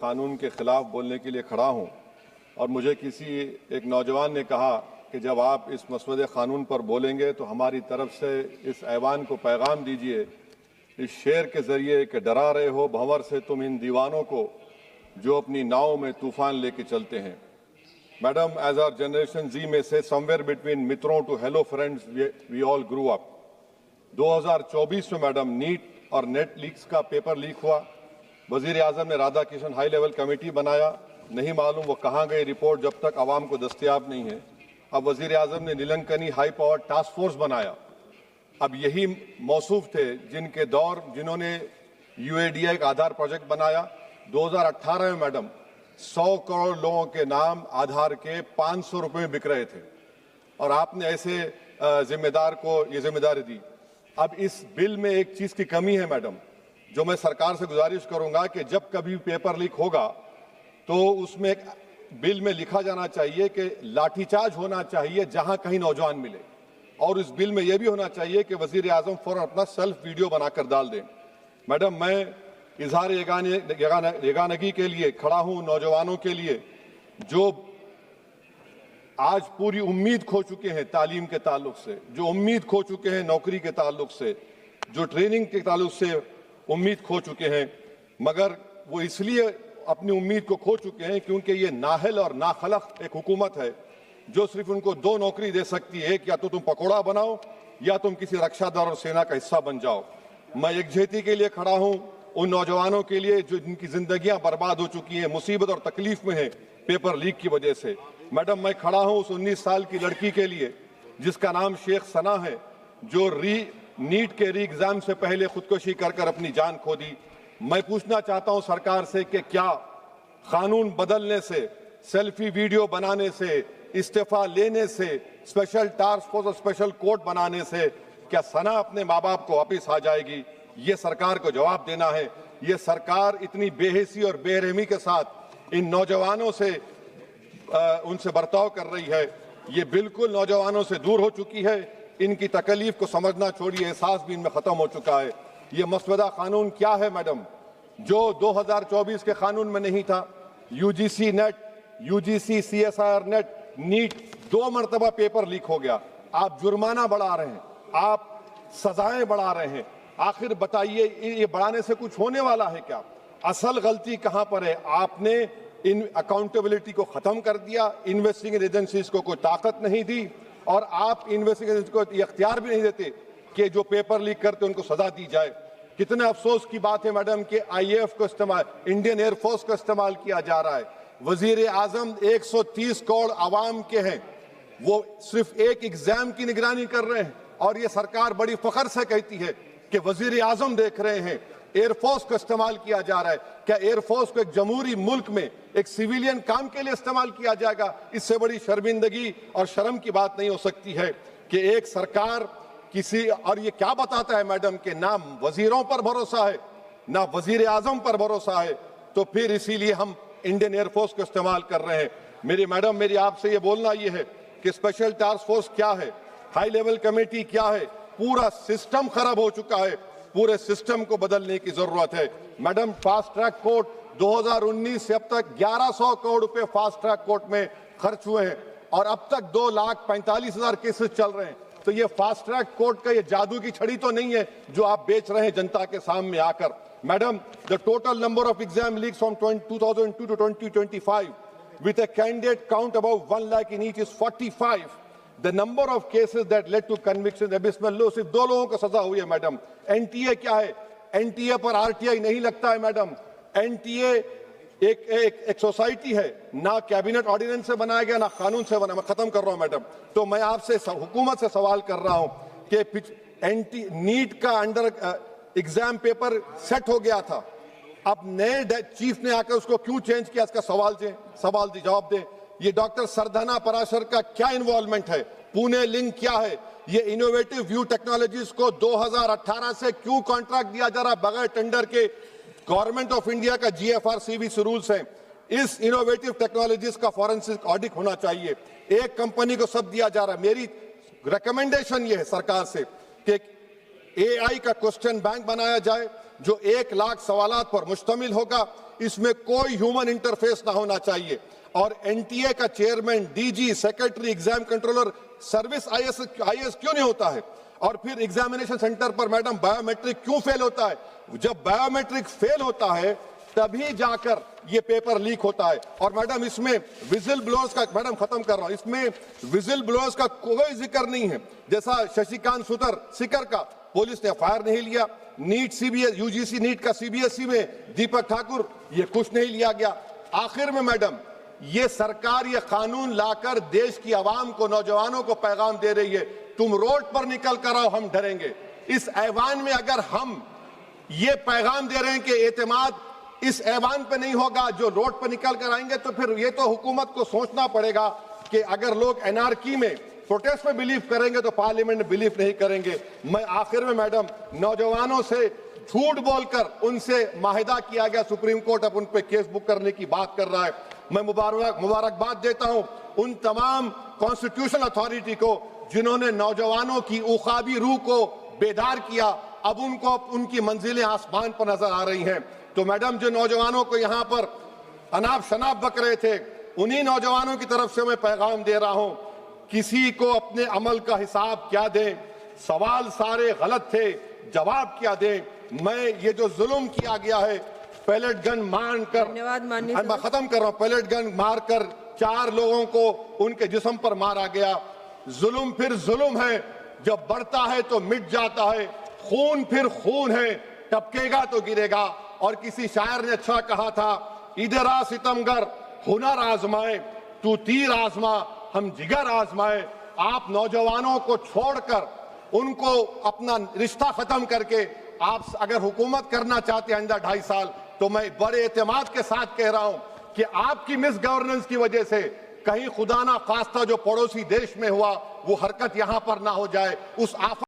कानून के खिलाफ बोलने के लिए खड़ा हूं और मुझे किसी एक नौजवान ने कहा कि जब आप इस मसवदे कानून पर बोलेंगे तो हमारी तरफ से इस ऐवान को पैगाम दीजिए इस शेर के जरिए कि डरा रहे हो भंवर से तुम इन दीवानों को जो अपनी नाव में तूफान लेके चलते हैं। Madam, as our generation Z में से समवेयर बिटवीन मित्रों to hello friends we all grew up. 2024 में मैडम नीट और नेट लीक्स का पेपर लीक हुआ। वजीर आजम ने Radha Kishan high level committee बनाया, नहीं मालूम वो कहाँ गई रिपोर्ट जब तक आवाम को दस्तयाब नहीं है। अब वजीर आजम ने नीलंकनी हाई पावर टास्क फोर्स बनाया। अब यही मौसूफ थे जिन्होंने UADI का आधार प्रोजेक्ट बनाया। 2018 में मैडम 100 करोड़ लोगों के नाम आधार के 500 रुपए में बिक रहे थे और आपने ऐसे जिम्मेदार को ये जिम्मेदारी दी। अब इस बिल में एक चीज की कमी है मैडम, जो मैं सरकार से गुजारिश करूंगा कि जब कभी पेपर लीक होगा तो उसमें एक बिल में लिखा जाना चाहिए कि लाठीचार्ज होना चाहिए जहां कहीं नौजवान मिले, और इस बिल में यह भी होना चाहिए कि वजीर आजम फौरन अपना सेल्फ वीडियो बनाकर डाल दें। मैडम, मैं इजहार यगानगी के लिए खड़ा हूं नौजवानों के लिए जो आज पूरी उम्मीद खो चुके हैं तालीम के ताल्लुक से, जो उम्मीद खो चुके हैं नौकरी के ताल्लुक से, जो ट्रेनिंग के ताल्लुक से उम्मीद खो चुके हैं, मगर वो इसलिए अपनी उम्मीद को खो चुके हैं क्योंकि ये नाहल और नाखलक एक हुकूमत है जो सिर्फ उनको दो नौकरी दे सकती है, या तो तुम पकौड़ा बनाओ या तुम किसी रक्षा दल और सेना का हिस्सा बन जाओ। मैं यकजहती के लिए खड़ा हूं उन नौजवानों के लिए जो जिनकी जिंदगियां बर्बाद हो चुकी हैं, मुसीबत और तकलीफ में है पेपर लीक की वजह से। मैडम, मैं खड़ा हूं उस 19 साल की लड़की के लिए जिसका नाम शेख सना है, जो नीट के री एग्जाम से पहले खुदकुशी कर अपनी जान खो दी। मैं पूछना चाहता हूं सरकार से कि क्या कानून बदलने से, सेल्फी वीडियो बनाने से, इस्तीफा लेने से, स्पेशल टास्क फोर्स और स्पेशल कोर्ट बनाने से क्या सना अपने माँ बाप को वापिस आ जाएगी? ये सरकार को जवाब देना है। ये सरकार इतनी बेहिसी और बेरहमी के साथ इन नौजवानों से उनसे बर्ताव कर रही है, ये बिल्कुल नौजवानों से दूर हो चुकी है। इनकी तकलीफ को समझना छोड़िए, एहसास भी इनमें खत्म हो चुका है। ये मसवदा कानून क्या है मैडम, जो 2024 के कानून में नहीं था? UGC NET, UGC CSIR NET, NEET 2 मरतबा पेपर लीक हो गया। आप जुर्माना बढ़ा रहे हैं, आप सजाएं बढ़ा रहे हैं। आखिर बताइए, ये बढ़ाने से कुछ होने वाला है क्या? असल गलती कहां पर है? आपने इन अकाउंटेबिलिटी को खत्म कर दिया, इन्वेस्टिगेटिंग एजेंसीज को कोई ताकत नहीं दी, और आप इन्वेस्टिगेशन को ये अख्तियार भी नहीं देते कि जो पेपर लीक करते उनको सजा दी जाए। कितने अफसोस की बात है मैडम कि IAF को इस्तेमाल, इंडियन एयरफोर्स को इस्तेमाल किया जा रहा है। वजीर आजम 130 करोड़ आवाम के हैं, वो सिर्फ एक एग्जाम की निगरानी कर रहे हैं, और ये सरकार बड़ी फख्र से कहती है कि वजीर आजम देख रहे हैं। एयरफोर्स को इस्तेमाल किया जा रहा है। क्या एयरफोर्स को एक जमहूरी मुल्क में एक सिविलियन काम के लिए इस्तेमाल किया जाएगा? इससे बड़ी शर्मिंदगी और शर्म की बात नहीं हो सकती है कि एक सरकार किसी, और ये क्या बताता है मैडम कि ना वजीरों पर भरोसा है ना वजीर आजम पर भरोसा है, तो फिर इसीलिए हम इंडियन एयरफोर्स को इस्तेमाल कर रहे हैं। मेरी मैडम, मेरी आपसे ये बोलना ये है कि स्पेशल टास्क फोर्स क्या है, हाई लेवल कमेटी क्या है? पूरा सिस्टम खराब हो चुका है, पूरे सिस्टम को बदलने की जरूरत है। मैडम, फास्ट ट्रैक कोर्ट 2019 से अब तक 1100 करोड़ रुपए फास्ट ट्रैक कोर्ट में खर्च हुए हैं, और अब तक 2,45,000 केसेस चल रहे हैं। तो ये फास्ट ट्रैक कोर्ट का ये जादू की छड़ी तो नहीं है जो आप बेच रहे हैं जनता के सामने आकर। Madam, the total number of exam leaks from 2002 to 2025 with a candidate count above 1 lakh in each is 45. The number of cases that led to conviction abysmal low। सिर्फ 2 लोगों को सजा हुई है मैडम। NTA क्या है? NTA पर RTI नहीं लगता है मैडम। NTA एक सोसाइटी है, ना कैबिनेट ऑर्डिनेंस से बनाया गया ना कानून से बना। मैं खत्म कर रहा हूं मैडम। तो मैं आपसे हुकूमत से सवाल कर रहा हूं कि नीट का अंडर एग्जाम पेपर सेट हो गया था, अब नए चीफ ने आकर उसको क्यों चेंज किया? इसका जवाब दें। ये डॉक्टर सरदाना पराशर का क्या इन्वॉल्वमेंट है? पुणे लिंक क्या है? ये इनोवेटिव व्यू टेक्नोलॉजीज को 2018 से क्यों कॉन्ट्रैक्ट दिया जा रहा है बगैर टेंडर के? गवर्नमेंट ऑफ इंडिया का GFRCB रूल्स है। इस इनोवेटिव टेक्नोलॉजीज का फॉरेंसिक ऑडिट होना चाहिए। एक कंपनी को सब दिया जा रहा है। मेरी रिकमेंडेशन ये है सरकार से कि AI का क्वेश्चन बैंक बनाया जाए जो 1 लाख सवालात पर मुश्तमिल होगा। इसमें कोई ह्यूमन इंटरफेस ना होना चाहिए। और एनटीए का chairman, DG, secretary, exam controller, service IAS क्यों नहीं होता है? और फिर एग्जामिनेशन सेंटर पर मैडम बायोमेट्रिक क्यों फेल होता है? जब बायोमेट्रिक फेल होता है तभी जाकर ये पेपर लीक होता है। और मैडम इसमें विजिल ब्लोअर्स का, मैडम खत्म कर रहा हूं, इसमें विजिल ब्लोअर्स का कोई जिक्र नहीं है। जैसा शशिकांत सिकर का पुलिस ने एफआईआर नहीं लिया, नीट सीबीएस, यूजीसी नीट का सीबीएसई में दीपक ठाकुर, ये कुछ नहीं लिया गया। आखिर में मैडम ये सरकार ये कानून लाकर देश की आवाम को, नौजवानों को पैगाम दे रही है, तुम रोड पर निकल कर आओ, हम डरेंगे। इस ऐवान में अगर हम ये पैगाम दे रहे हैं कि एतमाद इस ऐवान पे नहीं होगा, जो रोड पर निकल कर आएंगे, तो फिर ये तो हुकूमत को सोचना पड़ेगा कि अगर लोग एनआरकी में, प्रोटेस्ट में बिलीव करेंगे तो पार्लियामेंट में बिलीव नहीं करेंगे। मैं आखिर में मैडम नौजवानों से झूठ बोलकर उनसे माहिदा किया गया, सुप्रीम कोर्ट अब उन पे केस बुक करने की बात कर रहा है। मैं मुबारकबाद देता हूं उन तमाम कॉन्स्टिट्यूशनल अथॉरिटी को जिन्होंने नौजवानों की उखाबी रूह को बेदार किया। अब उनको उनकी मंजिलें आसमान पर नजर आ रही हैं। तो मैडम जो नौजवानों को यहाँ पर अनाप शनाप बक रहे थे, उन्हीं नौजवानों की तरफ से मैं पैगाम दे रहा हूं, किसी को अपने अमल का हिसाब क्या दें, सवाल सारे गलत थे, जवाब क्या दें। मैं ये जो जुल्म किया गया है, पैलेट गन मारकर, मैं खत्म कर रहा हूं, पैलेट गन मारकर 4 लोगों को उनके जिस्म पर मारा गया। जुल्म फिर जुल्म है, जब बढ़ता है तो मिट जाता है। खून फिर खून है, टपकेगा तो गिरेगा। और किसी शायर ने अच्छा कहा था, इधर आ सितमगर हुनर आजमाए, तू तीर आजमा हम जिगर आजमाए। आप नौजवानों को छोड़कर उनको अपना रिश्ता खत्म करके आप अगर हुकूमत करना चाहते हैं आइंदा 2.5 साल, तो मैं बड़े एतमाद के साथ कह रहा हूं कि आपकी मिस गवर्नेंस की वजह से कहीं खुदा ना खास्ता जो पड़ोसी देश में हुआ वो हरकत यहां पर ना हो जाए। उस